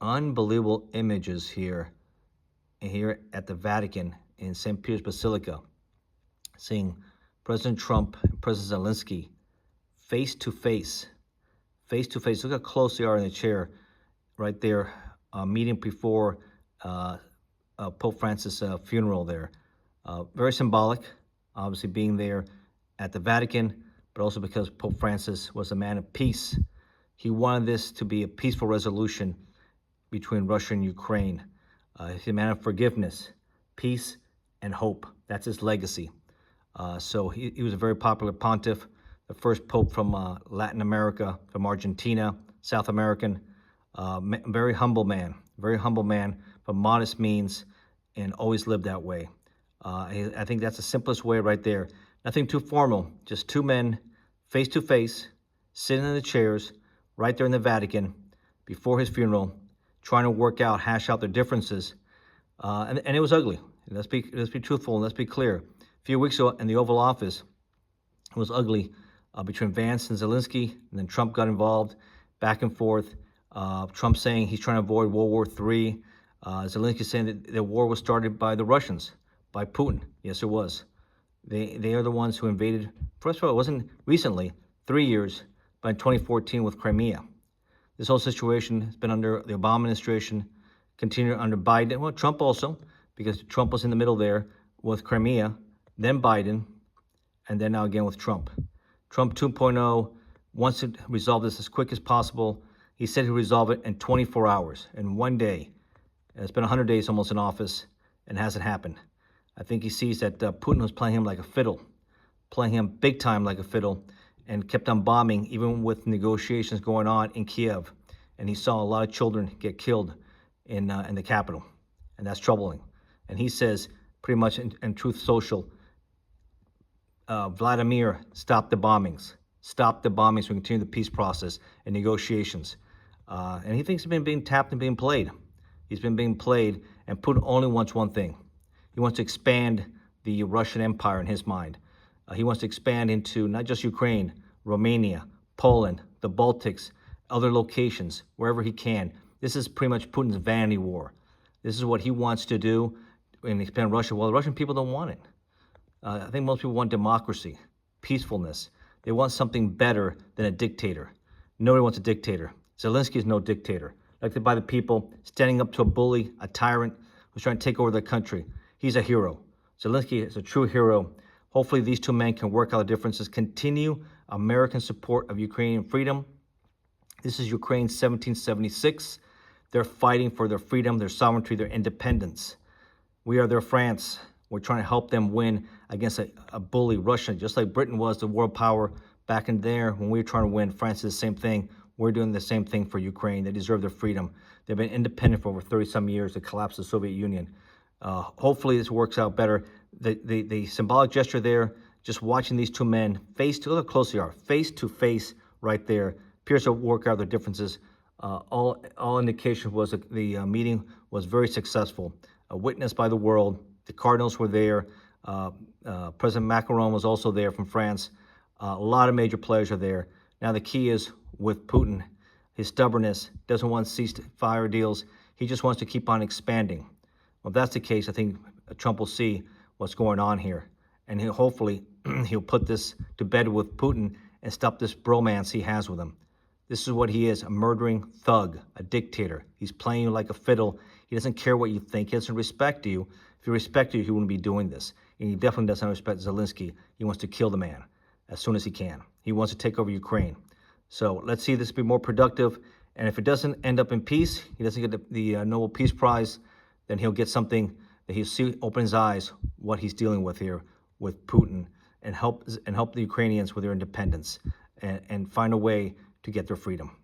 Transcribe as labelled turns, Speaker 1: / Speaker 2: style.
Speaker 1: Unbelievable images here at the Vatican in St. Peter's Basilica, seeing President Trump and President Zelensky face to face, face to face. Look how close they are in the chair right there, meeting before Pope Francis' funeral there. Very symbolic, obviously being there at the Vatican, but also because Pope Francis was a man of peace. He wanted this to be a peaceful resolution between Russia and Ukraine. He's a man of forgiveness, peace, and hope. That's his legacy. So he was a very popular pontiff, the first pope from Latin America, from Argentina, South American. Very humble man, from modest means, and always lived that way. I think that's the simplest way right there. Nothing too formal, just two men face to face, sitting in the chairs right there in the Vatican before his funeral, trying to hash out their differences. And it was ugly. Let's be truthful and let's be clear. A few weeks ago in the Oval Office, it was ugly between Vance and Zelensky, and then Trump got involved, back and forth. Trump saying he's trying to avoid World War III. Zelensky saying that the war was started by the Russians, by Putin. Yes, it was. They are the ones who invaded. First of all, it wasn't recently, 3 years, but in 2014 with Crimea. This whole situation has been under the Obama administration, continued under Biden. Well, Trump also, because Trump was in the middle there with Crimea, then Biden, and then now again with Trump. Trump 2.0 wants to resolve this as quick as possible. He said he'd resolve it in 24 hours, in 1 day. It's been 100 days almost in office, and it hasn't happened. I think he sees that Putin was playing him like a fiddle, playing him big time like a fiddle, and kept on bombing, even with negotiations going on in Kyiv. And he saw a lot of children get killed in the capital, and that's troubling. And he says, pretty much in Truth Social, Vladimir, stop the bombings. Stop the bombings so we continue the peace process and negotiations. And he thinks he's been being tapped and being played. He's been being played, and Putin only wants one thing. He wants to expand the Russian Empire in his mind. He wants to expand into not just Ukraine, Romania, Poland, the Baltics, other locations, wherever he can. This is pretty much Putin's vanity war. This is what he wants to do and expand Russia. Well, the Russian people don't want it. I think most people want democracy, peacefulness. They want something better than a dictator. Nobody wants a dictator. Zelensky is no dictator. Elected by the people, standing up to a bully, a tyrant who's trying to take over the country. He's a hero. Zelensky is a true hero. Hopefully these two men can work out the differences, continue American support of Ukrainian freedom. This is Ukraine 1776. They're fighting for their freedom, their sovereignty, their independence. We are their France. We're trying to help them win against a bully Russia, just like Britain was the world power back in there when we were trying to win. France is the same thing. We're doing the same thing for Ukraine. They deserve their freedom. They've been independent for over 30-some years, the collapse of the Soviet Union. Hopefully this works out better. The symbolic gesture there, just watching these two men look how close they are, face to face right there, appears to work out their differences. All indication was that the meeting was very successful, witnessed by the world. The cardinals were there. President Macron was also there from France. A lot of major players are there. Now the key is with Putin, his stubbornness, doesn't want ceasefire deals. He just wants to keep on expanding. Well, if that's the case, I think Trump will see what's going on here. And hopefully he'll put this to bed with Putin and stop this bromance he has with him. This is what he is, a murdering thug, a dictator. He's playing you like a fiddle. He doesn't care what you think. He doesn't respect you. If he respected you, he wouldn't be doing this. And he definitely doesn't respect Zelensky. He wants to kill the man as soon as he can. He wants to take over Ukraine. So let's see this be more productive. And if it doesn't end up in peace, he doesn't get the Nobel Peace Prize, then he'll get something that he'll see, open his eyes, what he's dealing with here with Putin, and help the Ukrainians with their independence and find a way to get their freedom.